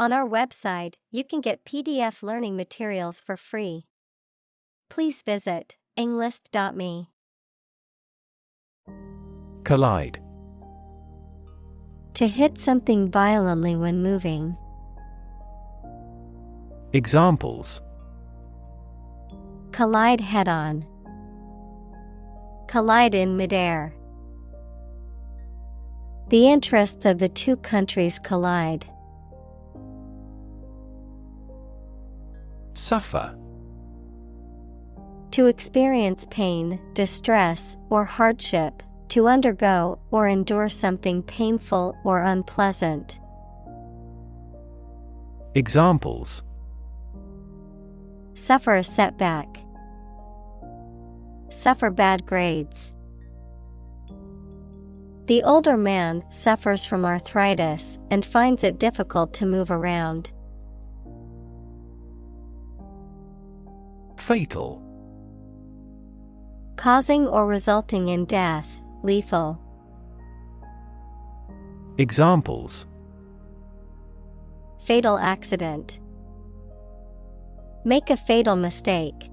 On our website, you can get PDF learning materials for free. Please visit englist.me. Collide. To hit something violently when moving. Examples: Collide head-on. Collide in midair. The interests of the two countries collide. Suffer. To experience pain, distress, or hardship, to undergo or endure something painful or unpleasant. Examples: Suffer a setback. Suffer bad grades. The older man suffers from arthritis and finds it difficult to move around. Fatal. Causing or resulting in death, lethal. Examples: Fatal accident. Make a fatal mistake.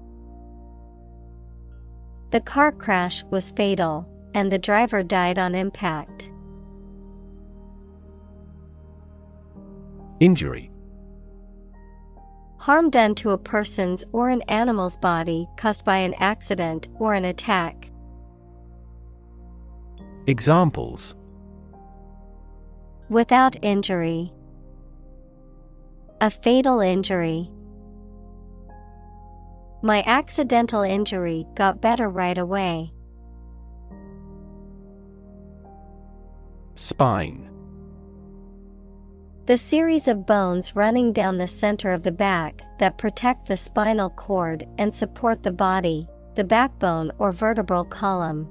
The car crash was fatal, and the driver died on impact. Injury. Harm done to a person's or an animal's body caused by an accident or an attack. Examples: Without injury. A fatal injury. My accidental injury got better right away. Spine. The series of bones running down the center of the back that protect the spinal cord and support the body, the backbone or vertebral column.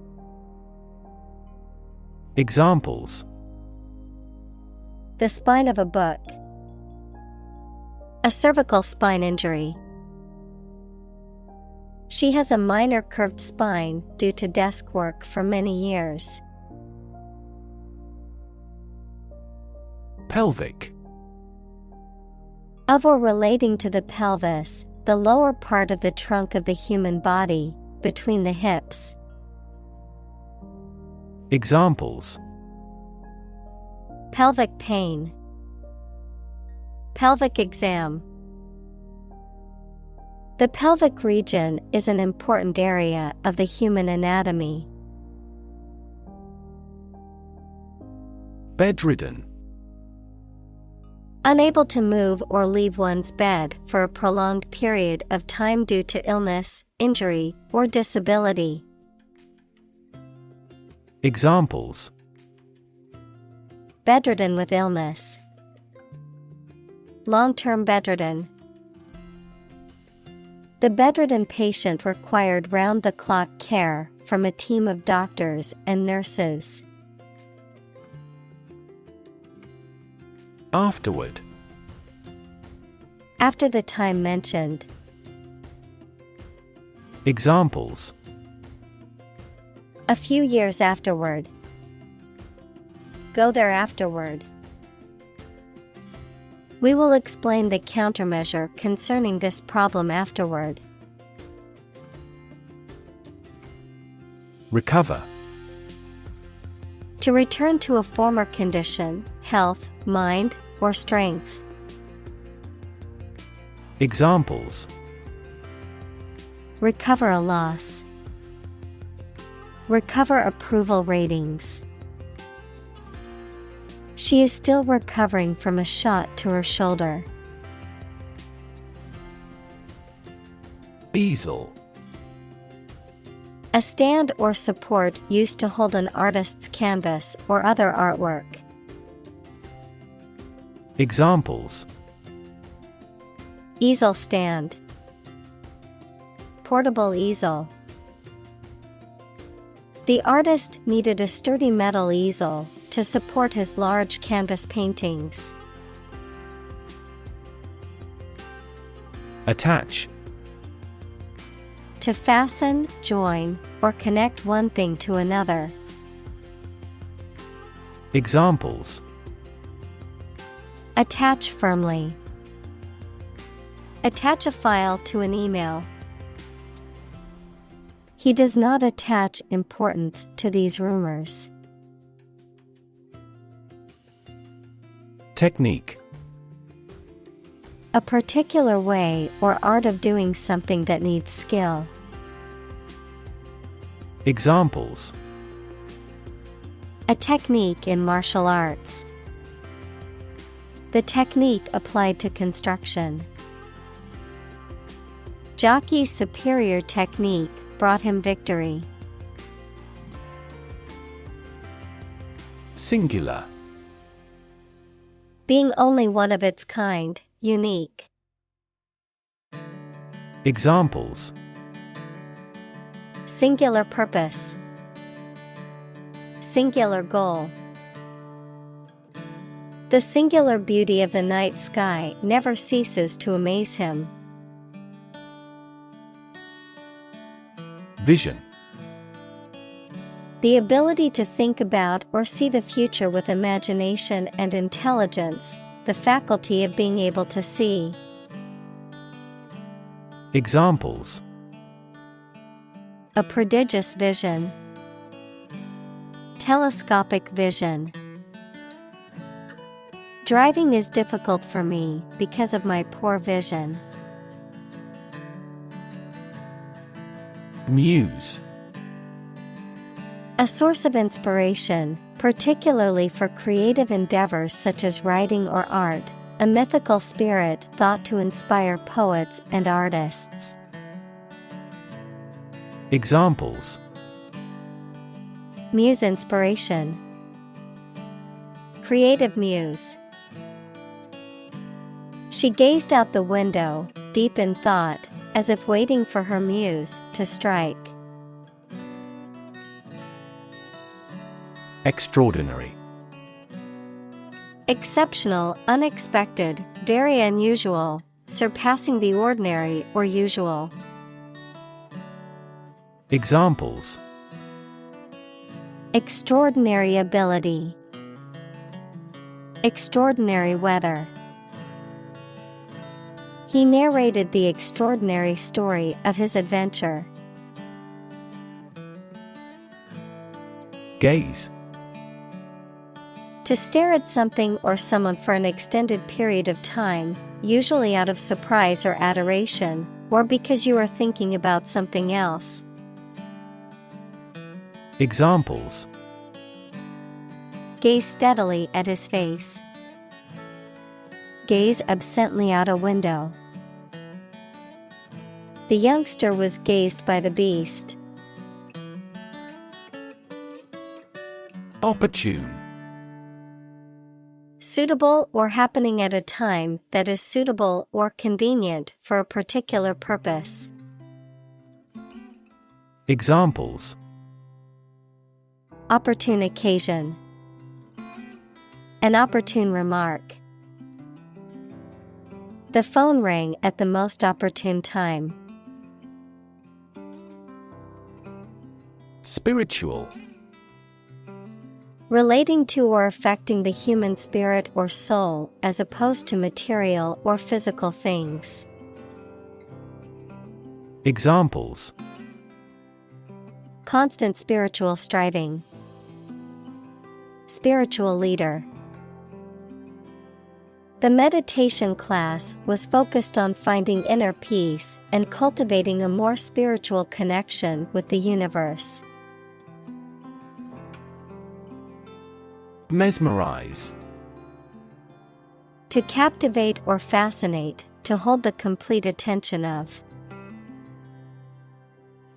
Examples: The spine of a book. A cervical spine injury. She has a minor curved spine due to desk work for many years. Pelvic. Of or relating to the pelvis, the lower part of the trunk of the human body, between the hips. Examples: Pelvic pain. Pelvic exam. The pelvic region is an important area of the human anatomy. Bedridden. Unable to move or leave one's bed for a prolonged period of time due to illness, injury, or disability. Examples: Bedridden with illness. Long-term bedridden. The bedridden patient required round-the-clock care from a team of doctors and nurses. Afterward. After the time mentioned. Examples: A few years afterward. Go there afterward. We will explain the countermeasure concerning this problem afterward. Recover. To return to a former condition, health, mind, or strength. Examples: Recover a loss. Recover approval ratings. She is still recovering from a shot to her shoulder. Easel. A stand or support used to hold an artist's canvas or other artwork. Examples: Easel stand. Portable easel. The artist needed a sturdy metal easel to support his large canvas paintings. Attach. To fasten, join, or connect one thing to another. Attach firmly. Attach a file to an email. He does not attach importance to these rumors. Technique. A particular way or art of doing something that needs skill. Examples. A technique in martial arts. The technique applied to construction. Jockey's superior technique brought him victory. Singular. Being only one of its kind, unique. Examples. Singular purpose. Singular goal. The singular beauty of the night sky never ceases to amaze him. Vision. The ability to think about or see the future with imagination and intelligence, the faculty of being able to see. Examples. A prodigious vision. Telescopic vision. Driving is difficult for me because of my poor vision. Muse. A source of inspiration, particularly for creative endeavors such as writing or art, a mythical spirit thought to inspire poets and artists. Examples. Muse inspiration. Creative muse. She gazed out the window, deep in thought, as if waiting for her muse to strike. Extraordinary. Exceptional, unexpected, very unusual, surpassing the ordinary or usual. Examples. Extraordinary ability. Extraordinary weather. He narrated the extraordinary story of his adventure. Gaze. To stare at something or someone for an extended period of time, usually out of surprise or adoration, or because you are thinking about something else. Examples. Gaze steadily at his face. Gaze absently out a window. The youngster was gazed by the beast. Opportune. Suitable or happening at a time that is suitable or convenient for a particular purpose. Examples. Opportune occasion. An opportune remark. The phone rang at the most opportune time. Spiritual. Relating to or affecting the human spirit or soul as opposed to material or physical things. Examples. Constant spiritual striving. Spiritual leader. The meditation class was focused on finding inner peace and cultivating a more spiritual connection with the universe. Mesmerize. To captivate or fascinate, to hold the complete attention of.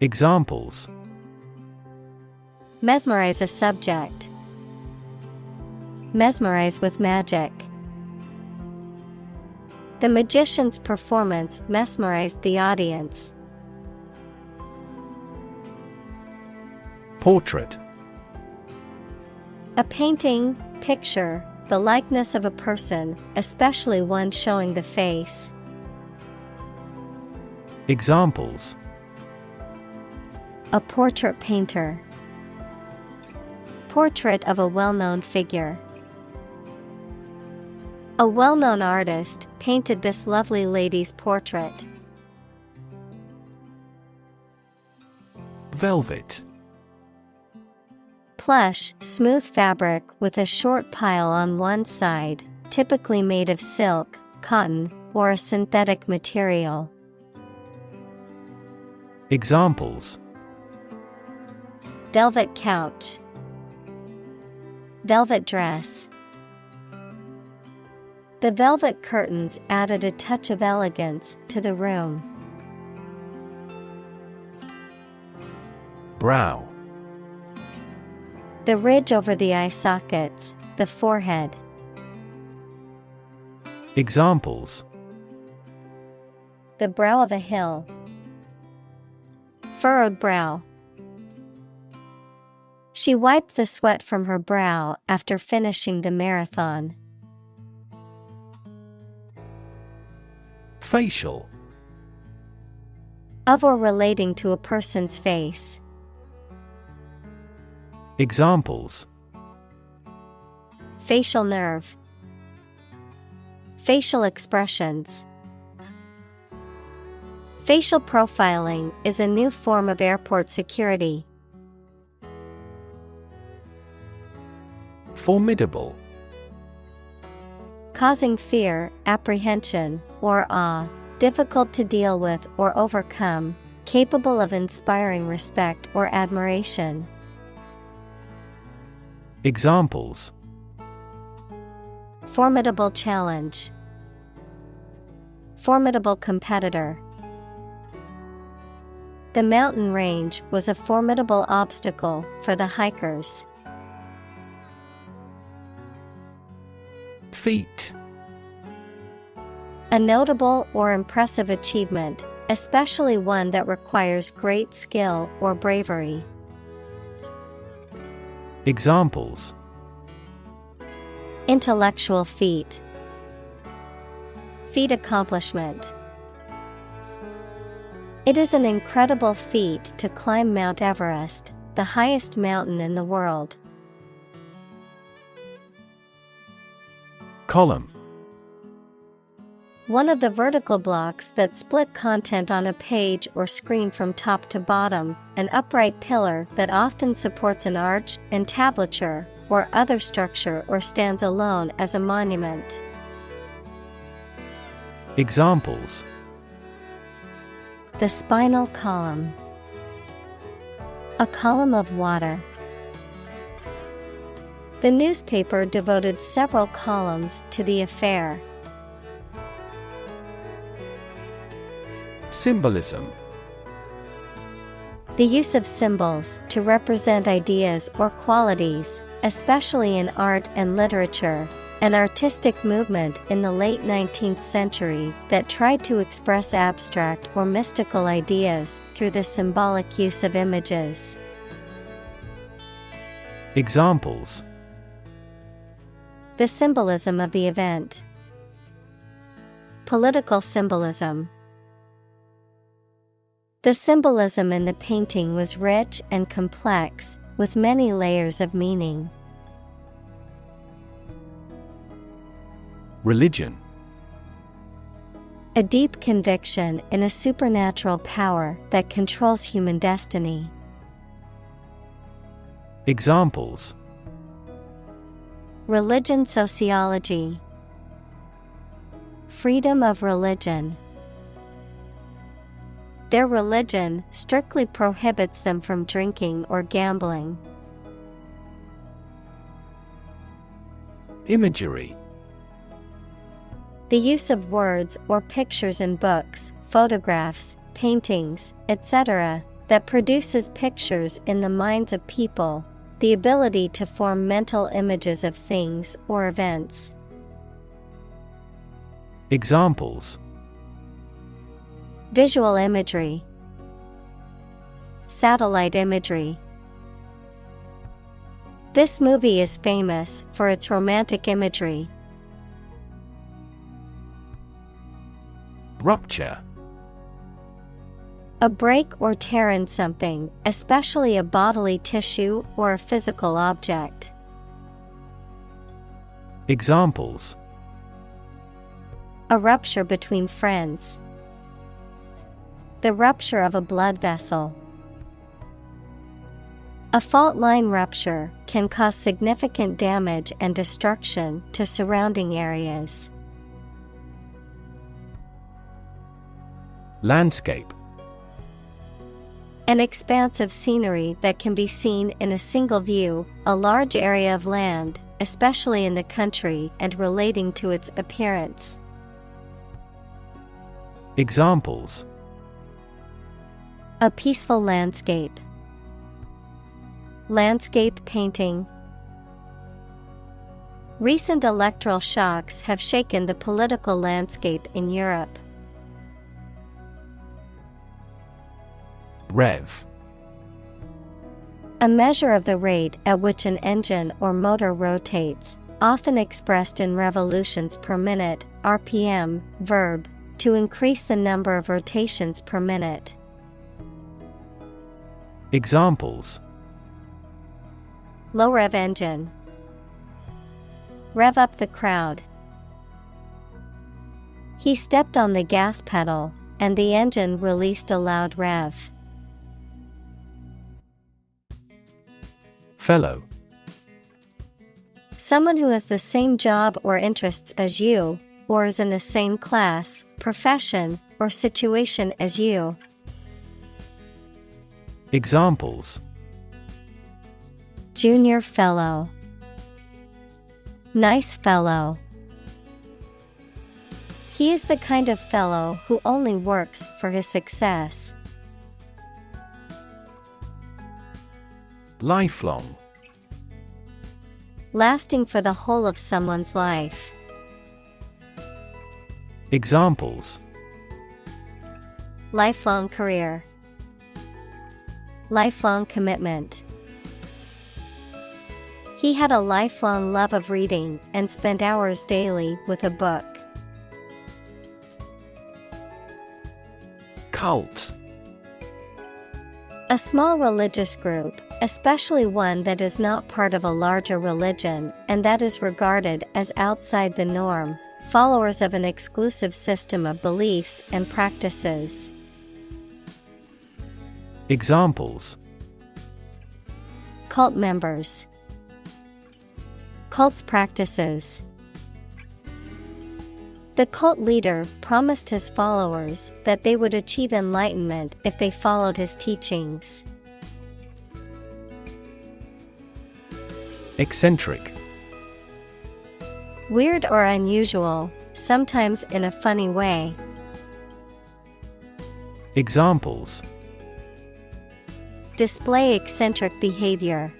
Examples. Mesmerize a subject. Mesmerize with magic. The magician's performance mesmerized the audience. Portrait. A painting, picture, the likeness of a person, especially one showing the face. Examples. A portrait painter. Portrait of a well-known figure. A well-known artist painted this lovely lady's portrait. Velvet. Plush, smooth fabric with a short pile on one side, typically made of silk, cotton, or a synthetic material. Examples: Velvet couch, velvet dress. The velvet curtains added a touch of elegance to the room. Brow. The ridge over the eye sockets, the forehead. Examples: The brow of a hill. Furrowed brow. She wiped the sweat from her brow after finishing the marathon. Facial. Of or relating to a person's face. Examples: Facial nerve. Facial expressions. Facial profiling is a new form of airport security. Formidable. Causing fear, apprehension, or awe, difficult to deal with or overcome, capable of inspiring respect or admiration. Examples: Formidable challenge. Formidable competitor. The mountain range was a formidable obstacle for the hikers. Feat. A notable or impressive achievement, especially one that requires great skill or bravery. Examples: Intellectual feat. Feat accomplishment. It is an incredible feat to climb Mount Everest, the highest mountain in the world. Column. One of the vertical blocks that split content on a page or screen from top to bottom, an upright pillar that often supports an arch, entablature, or other structure or stands alone as a monument. Examples: The spinal column. A column of water. The newspaper devoted several columns to the affair. Symbolism. The use of symbols to represent ideas or qualities, especially in art and literature, an artistic movement in the late 19th century that tried to express abstract or mystical ideas through the symbolic use of images. Examples: The symbolism of the event. Political symbolism. The symbolism in the painting was rich and complex, with many layers of meaning. Religion. A deep conviction in a supernatural power that controls human destiny. Examples: Religion sociology. Freedom of religion. Their religion strictly prohibits them from drinking or gambling. Imagery. The use of words or pictures in books, photographs, paintings, etc., that produces pictures in the minds of people, the ability to form mental images of things or events. Examples: Visual imagery. Satellite imagery. This movie is famous for its romantic imagery. Rupture. A break or tear in something, especially a bodily tissue or a physical object. Examples: A rupture between friends. The rupture of a blood vessel. A fault line rupture can cause significant damage and destruction to surrounding areas. Landscape. An expanse of scenery that can be seen in a single view, a large area of land, especially in the country and relating to its appearance. Examples: a peaceful landscape. Landscape painting. Recent electoral shocks have shaken the political landscape in Europe. Rev. A measure of the rate at which an engine or motor rotates, often expressed in revolutions per minute, RPM, verb, to increase the number of rotations per minute. Examples: low rev engine. Rev up the crowd. He stepped on the gas pedal, and the engine released a loud rev. Fellow. Someone who has the same job or interests as you, or is in the same class, profession, or situation as you. Examples: junior fellow. Nice fellow. He is the kind of fellow who only works for his success. Lifelong. Lasting for the whole of someone's life. Examples: lifelong career. Lifelong commitment. He had a lifelong love of reading and spent hours daily with a book. Cult. A small religious group, especially one that is not part of a larger religion and that is regarded as outside the norm, followers of an exclusive system of beliefs and practices. Examples: cult members. Cult's practices. The cult leader promised his followers that they would achieve enlightenment if they followed his teachings. Eccentric. Weird or unusual, sometimes in a funny way. Examples: display eccentric behavior.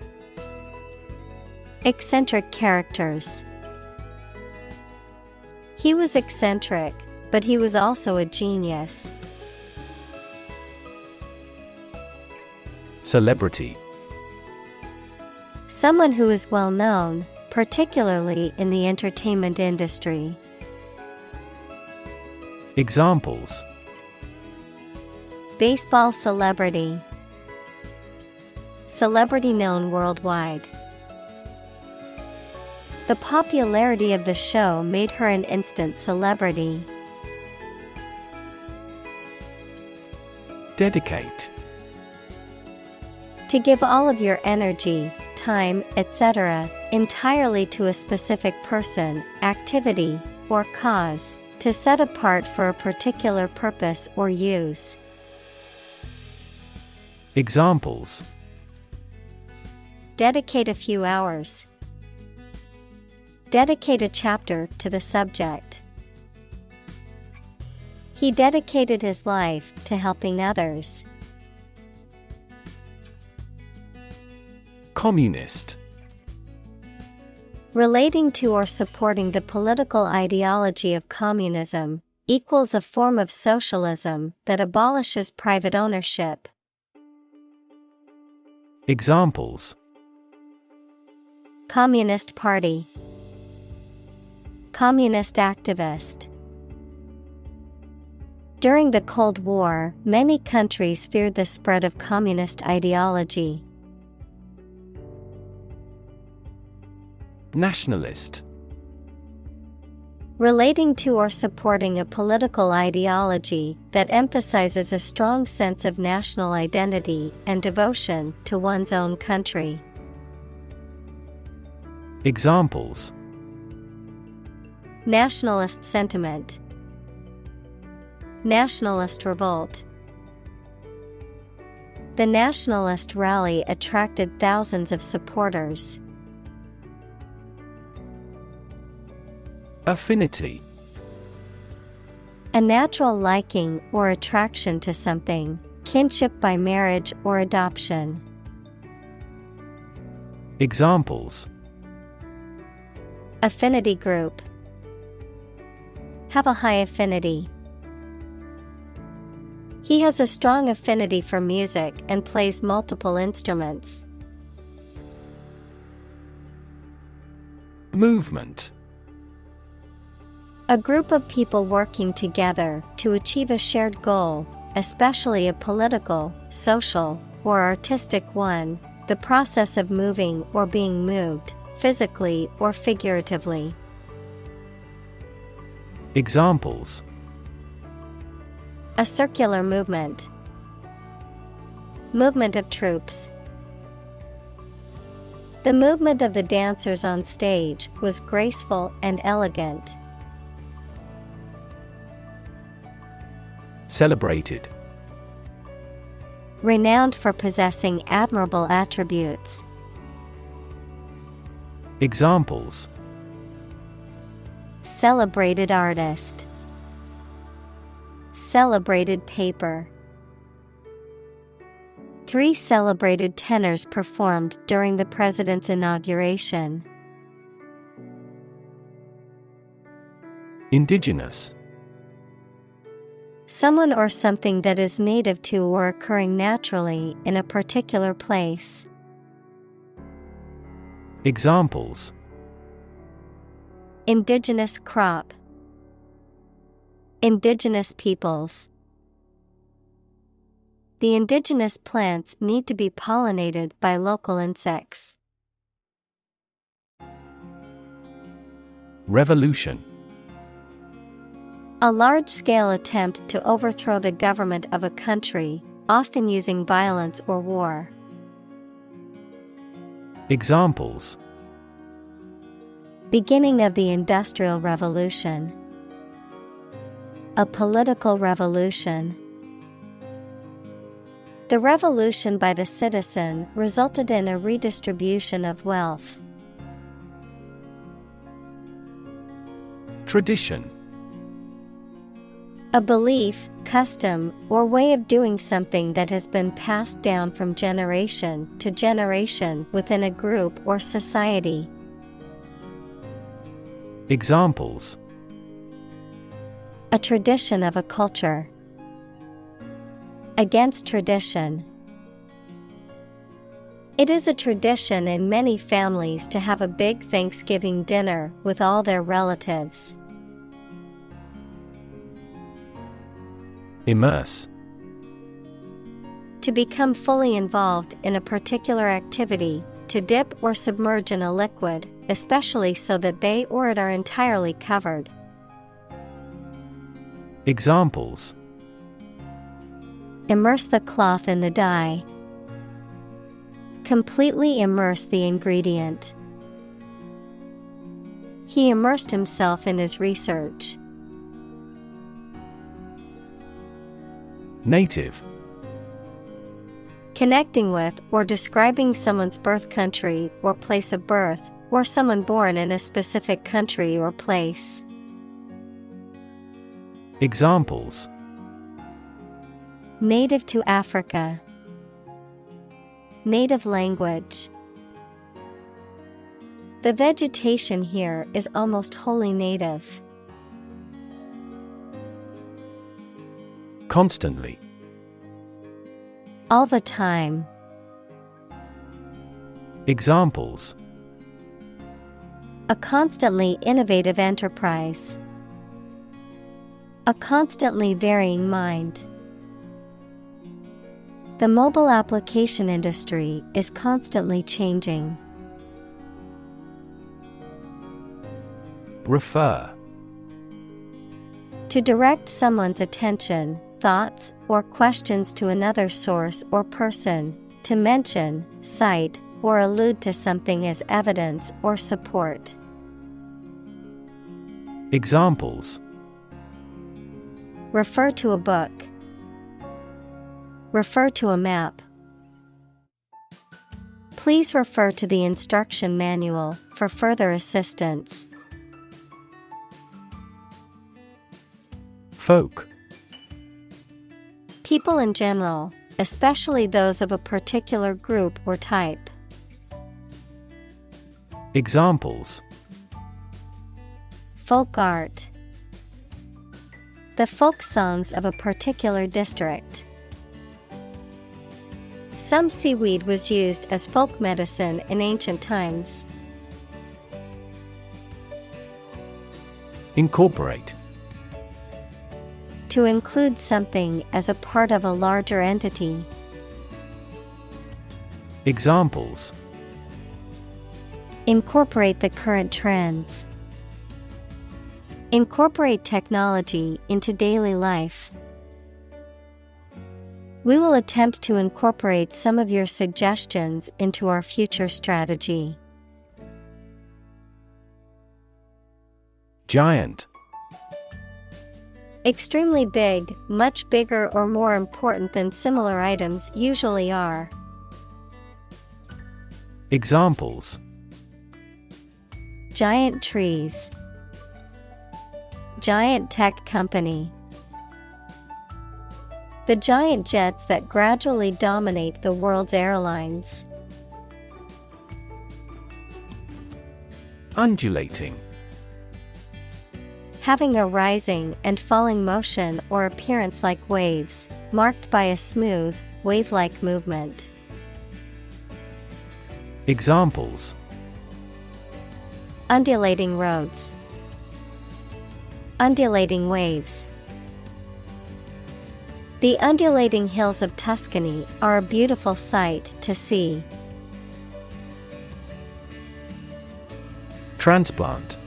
Eccentric characters. He was eccentric, but he was also a genius. Celebrity. Someone who is well known, particularly in the entertainment industry. Examples: baseball celebrity. Celebrity known worldwide. The popularity of the show made her an instant celebrity. Dedicate. To give all of your energy, time, etc., entirely to a specific person, activity, or cause, to set apart for a particular purpose or use. Examples: dedicate a few hours. Dedicate a chapter to the subject. He dedicated his life to helping others. Communist. Relating to or supporting the political ideology of communism, equals a form of socialism that abolishes private ownership. Examples: Communist Party. Communist activist. During the Cold War, many countries feared the spread of communist ideology. Nationalist. Relating to or supporting a political ideology that emphasizes a strong sense of national identity and devotion to one's own country. Examples: Nationalist sentiment. Nationalist revolt. The nationalist rally attracted thousands of supporters. Affinity. A natural liking or attraction to something, kinship by marriage or adoption. Examples: Affinity group. Have a high affinity. He has a strong affinity for music and plays multiple instruments. Movement. A group of people working together to achieve a shared goal, especially a political, social, or artistic one, the process of moving or being moved, physically or figuratively. Examples: A circular movement. Movement of troops. The movement of the dancers on stage was graceful and elegant. Celebrated. Renowned for possessing admirable attributes. Examples: Celebrated artist. Celebrated paper. 3 celebrated tenors performed during the president's inauguration. Indigenous. Someone or something that is native to or occurring naturally in a particular place. Examples: Indigenous crop. Indigenous peoples. The indigenous plants need to be pollinated by local insects. Revolution. A large-scale attempt to overthrow the government of a country, often using violence or war. Examples: Beginning of the Industrial Revolution. A political revolution. The revolution by the citizen resulted in a redistribution of wealth. Tradition. A belief, custom, or way of doing something that has been passed down from generation to generation within a group or society. Examples: A tradition of a culture. Against tradition. It is a tradition in many families to have a big Thanksgiving dinner with all their relatives. Immerse. To become fully involved in a particular activity, to dip or submerge in a liquid, especially so that they or it are entirely covered. Examples: Immerse the cloth in the dye. Completely immerse the ingredient. He immersed himself in his research. Native. Connecting with or describing someone's birth country or place of birth, or someone born in a specific country or place. Examples: Native to Africa. Native language. The vegetation here is almost wholly native. Constantly. All the time. Examples: A constantly innovative enterprise. A constantly varying mind. The mobile application industry is constantly changing. Refer. To direct someone's attention, thoughts, or questions to another source or person, to mention, cite, or allude to something as evidence or support. Examples: Refer to a book. Refer to a map. Please refer to the instruction manual for further assistance. Folk. People in general, especially those of a particular group or type. Examples: Folk art. The folk songs of a particular district. Some seaweed was used as folk medicine in ancient times. Incorporate. To include something as a part of a larger entity. Examples: Incorporate the current trends. Incorporate technology into daily life. We will attempt to incorporate some of your suggestions into our future strategy. Giant. Extremely big, much bigger or more important than similar items usually are. Examples: Giant trees. Giant tech company. The giant jets that gradually dominate the world's airlines. Undulating. Having a rising and falling motion or appearance like waves, marked by a smooth, wave-like movement. Examples: Undulating roads. Undulating waves. The undulating hills of Tuscany are a beautiful sight to see. Transplant.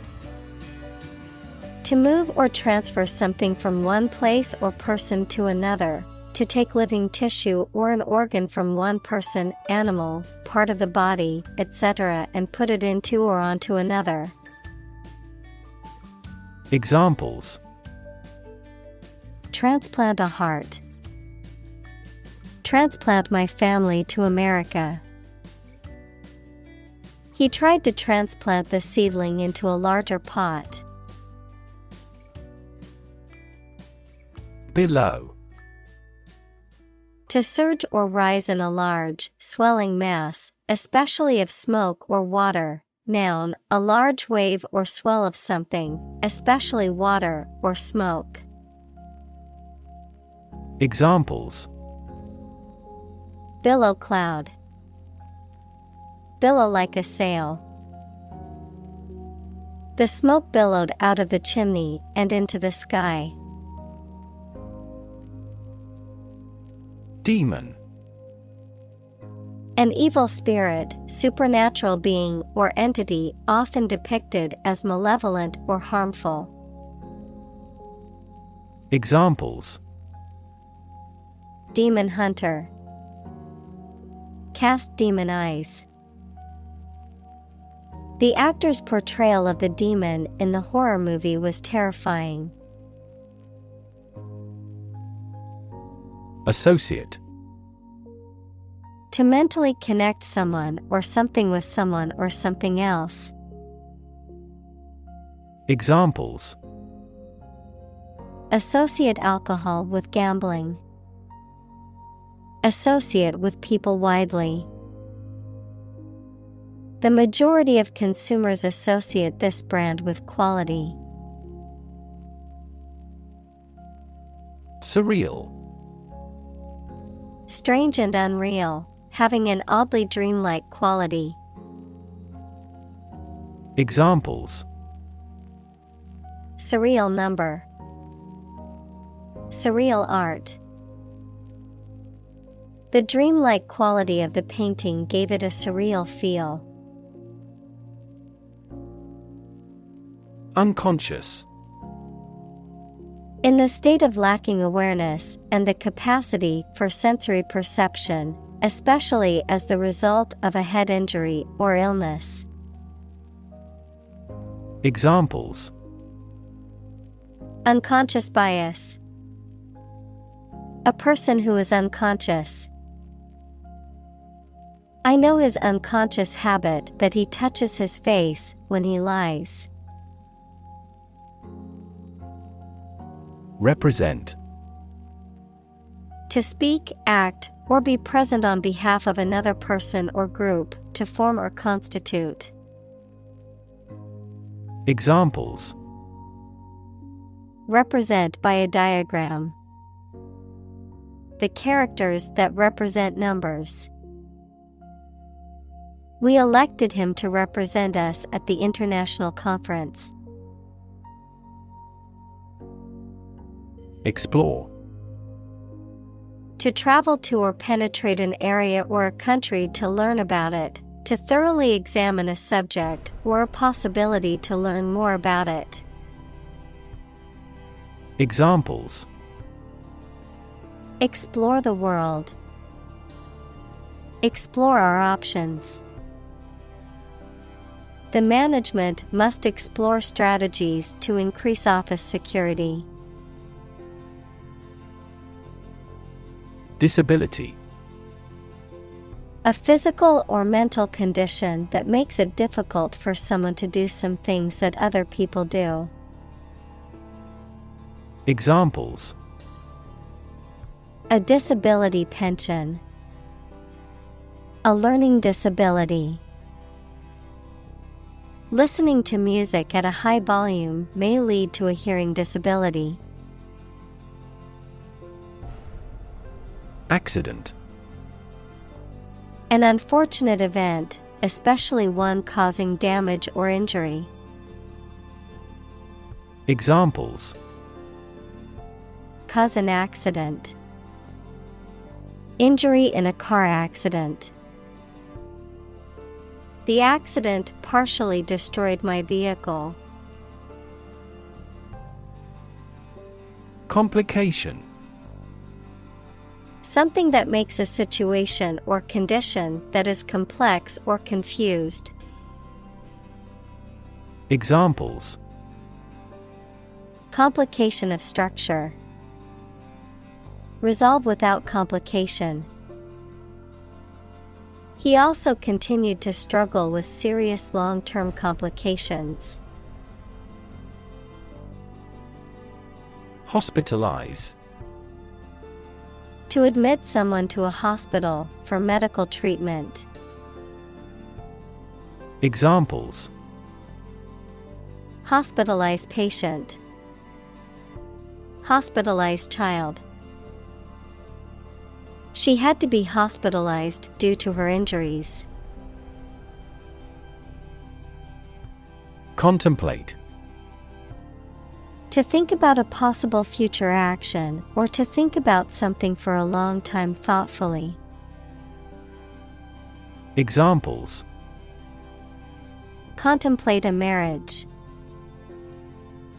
To move or transfer something from one place or person to another, to take living tissue or an organ from one person, animal, part of the body, etc., and put it into or onto another. Examples: Transplant a heart. Transplant my family to America. He tried to transplant the seedling into a larger pot. Below. To surge or rise in a large, swelling mass, especially of smoke or water. Noun, a large wave or swell of something, especially water or smoke. Examples: Billow cloud. Billow like a sail. The smoke billowed out of the chimney and into the sky. Demon. An evil spirit, supernatural being or entity often depicted as malevolent or harmful. Examples: Demon hunter. Cast demon eyes. The actor's portrayal of the demon in the horror movie was terrifying. Associate. To mentally connect someone or something with someone or something else. Examples: Associate alcohol with gambling. Associate with people widely. The majority of consumers associate this brand with quality. Surreal. Strange and unreal, having an oddly dreamlike quality. Examples: Surreal number. Surreal art. The dreamlike quality of the painting gave it a surreal feel. Unconscious. In the state of lacking awareness and the capacity for sensory perception, especially as the result of a head injury or illness. Examples: Unconscious bias. A person who is unconscious. I know his unconscious habit that he touches his face when he lies. Represent. To speak, act, or be present on behalf of another person or group, to form or constitute. Examples: Represent by a diagram. The characters that represent numbers. We elected him to represent us at the international conference. Explore. To travel to or penetrate an area or a country to learn about it, to thoroughly examine a subject or a possibility to learn more about it. Examples: Explore the world. Explore our options. The management must explore strategies to increase office security. Disability. A physical or mental condition that makes it difficult for someone to do some things that other people do. Examples: A disability pension. A learning disability. Listening to music at a high volume may lead to a hearing disability. Accident. An unfortunate event, especially one causing damage or injury. Examples: Cause an accident. Injury in a car accident. The accident partially destroyed my vehicle. Complication. Something that makes a situation or condition that is complex or confused. Examples: Complication of structure. Resolve without complication. He also continued to struggle with serious long-term complications. Hospitalize. To admit someone to a hospital for medical treatment. Examples: Hospitalized patient. Hospitalized child. She had to be hospitalized due to her injuries. Contemplate. To think about a possible future action or to think about something for a long time thoughtfully. Examples: Contemplate a marriage.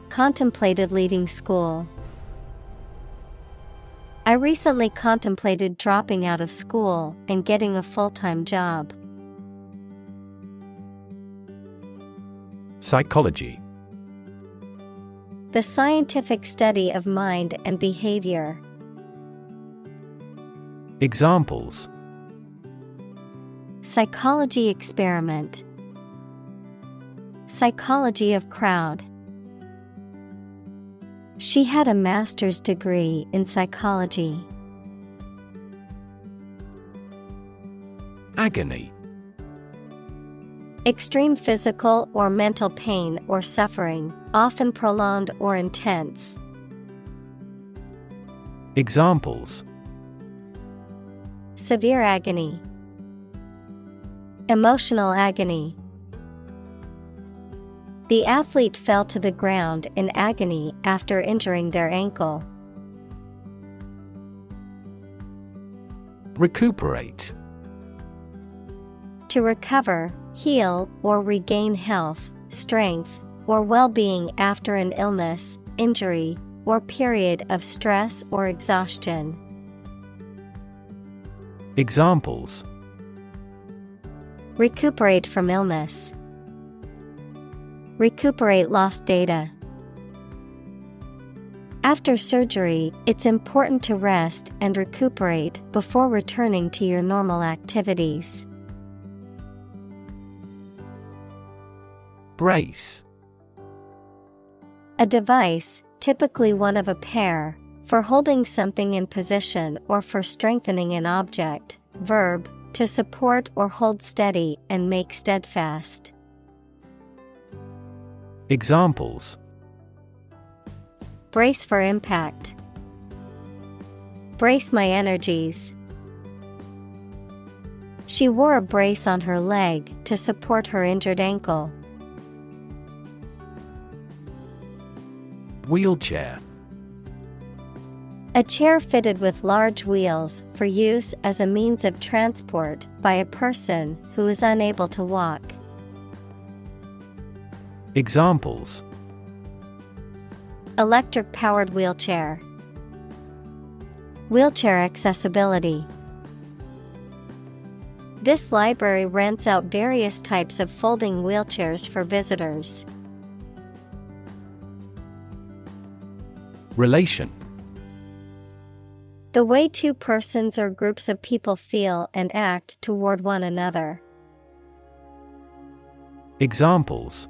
Contemplated leaving school. I recently contemplated dropping out of school and getting a full-time job. Psychology. The scientific study of mind and behavior. Examples: Psychology experiment. Psychology of crowd. She had a master's degree in psychology. Agony. Extreme physical or mental pain or suffering, often prolonged or intense. Examples: Severe agony. Emotional agony. The athlete fell to the ground in agony after injuring their ankle. Recuperate. To recover, heal, or regain health, strength, or well-being after an illness, injury, or period of stress or exhaustion. Examples: Recuperate from illness. Recuperate lost data. After surgery, it's important to rest and recuperate before returning to your normal activities. Brace. A device, typically one of a pair, for holding something in position or for strengthening an object. Verb, to support or hold steady and make steadfast. Examples: Brace for impact. Brace my energies. She wore a brace on her leg to support her injured ankle. Wheelchair. A chair fitted with large wheels for use as a means of transport by a person who is unable to walk. Examples: Electric-powered wheelchair. Wheelchair accessibility. This library rents out various types of folding wheelchairs for visitors. Relation. The way two persons or groups of people feel and act toward one another. Examples: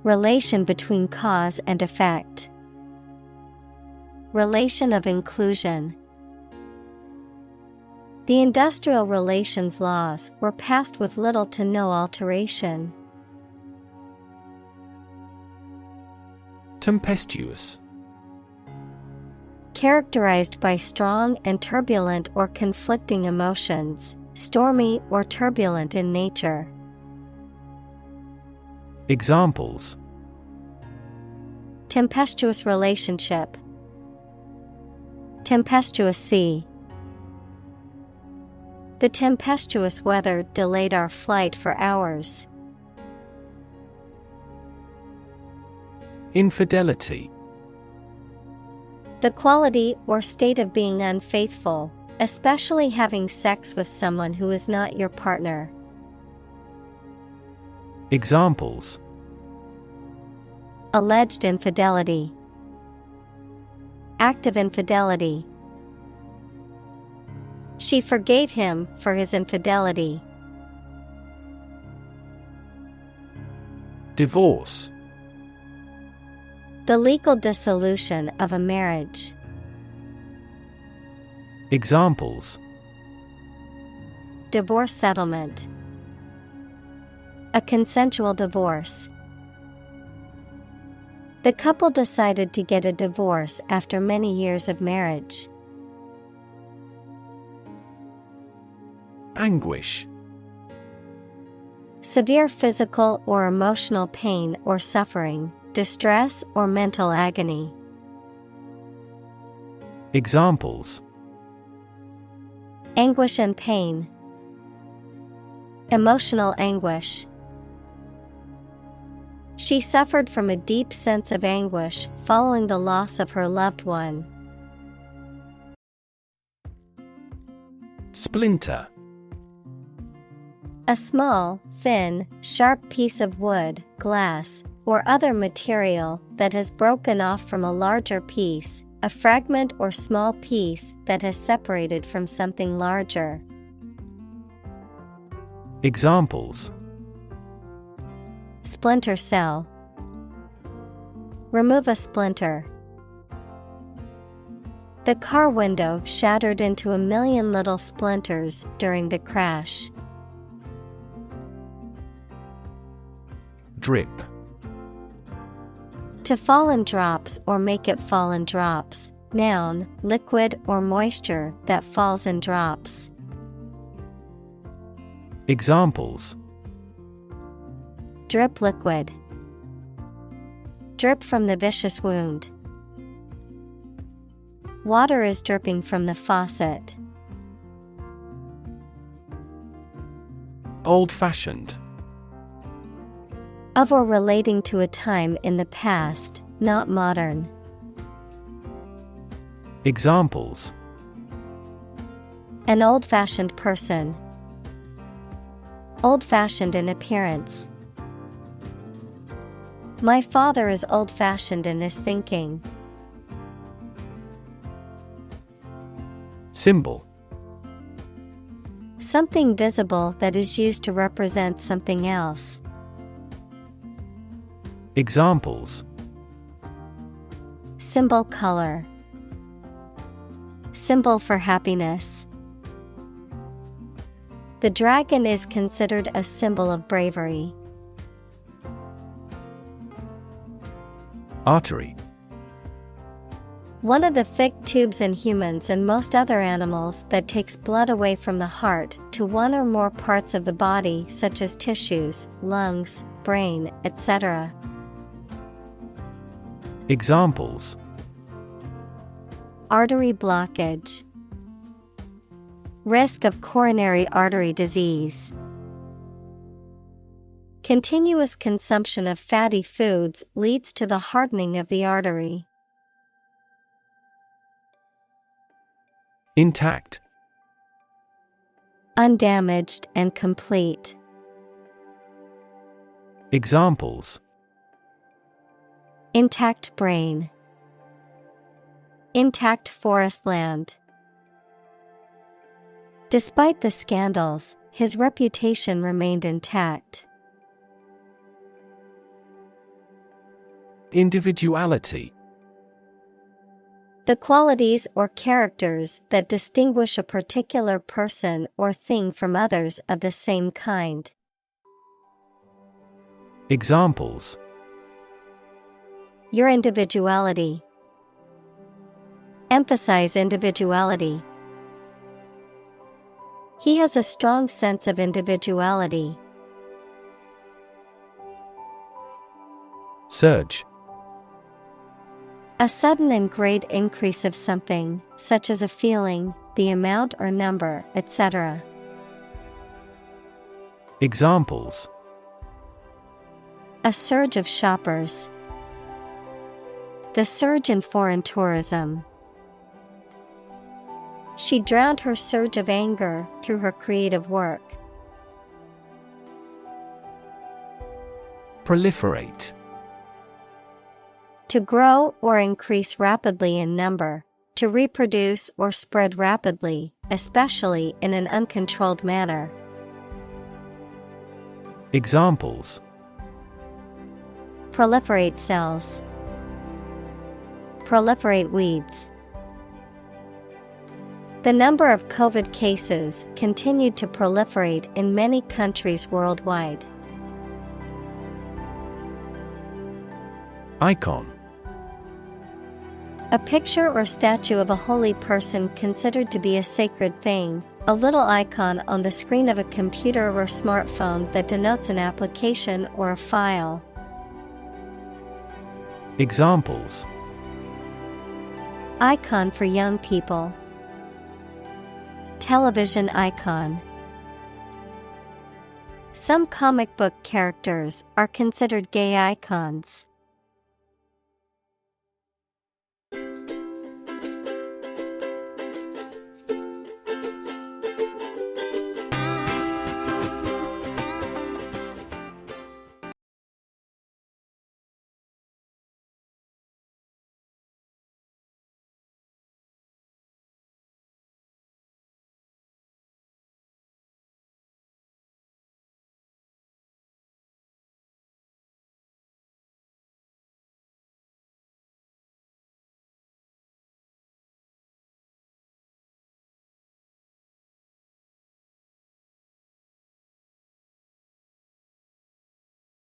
Relation between cause and effect. Relation of inclusion. The industrial relations laws were passed with little to no alteration. Tempestuous. Characterized by strong and turbulent or conflicting emotions, stormy or turbulent in nature. Examples: Tempestuous relationship. Tempestuous sea. The tempestuous weather delayed our flight for hours. Infidelity. The quality or state of being unfaithful, especially having sex with someone who is not your partner. Examples: Alleged infidelity. Act of infidelity. She forgave him for his infidelity. Divorce. The legal dissolution of a marriage. Examples: Divorce settlement. A consensual divorce. The couple decided to get a divorce after many years of marriage. Anguish. Severe physical or emotional pain or suffering, distress or mental agony. Examples: Anguish and pain. Emotional anguish. She suffered from a deep sense of anguish following the loss of her loved one. Splinter. A small, thin, sharp piece of wood, glass, or other material that has broken off from a larger piece, a fragment or small piece that has separated from something larger. Examples: Splinter cell. Remove a splinter. The car window shattered into a million little splinters during the crash. Drip. To fall in drops or make it fall in drops. Noun, liquid or moisture that falls in drops. Examples: Drip liquid. Drip from the vicious wound. Water is dripping from the faucet. Old-fashioned. Of or relating to a time in the past, not modern. Examples: An old-fashioned person. Old-fashioned in appearance. My father is old-fashioned in his thinking. Symbol: Something visible that is used to represent something else. Examples: Symbol color. Symbol for happiness. The dragon is considered a symbol of bravery. Artery: One of the thick tubes in humans and most other animals that takes blood away from the heart to one or more parts of the body, such as tissues, lungs, brain, etc. Examples: Artery blockage. Risk of coronary artery disease. Continuous consumption of fatty foods leads to the hardening of the artery. Intact: Undamaged and complete. Examples: Intact brain. Intact forest land. Despite the scandals, his reputation remained intact. Individuality: The qualities or characters that distinguish a particular person or thing from others of the same kind. Examples: Your individuality. Emphasize individuality. He has a strong sense of individuality. Surge: A sudden and great increase of something, such as a feeling, the amount or number, etc. Examples: A surge of shoppers. The surge in foreign tourism. She drowned her surge of anger through her creative work. Proliferate: To grow or increase rapidly in number, to reproduce or spread rapidly, especially in an uncontrolled manner. Examples: Proliferate cells. Proliferate weeds. The number of COVID cases continued to proliferate in many countries worldwide. Icon: A picture or statue of a holy person considered to be a sacred thing, a little icon on the screen of a computer or smartphone that denotes an application or a file. Examples: Icon for young people. Television icon. Some comic book characters are considered gay icons.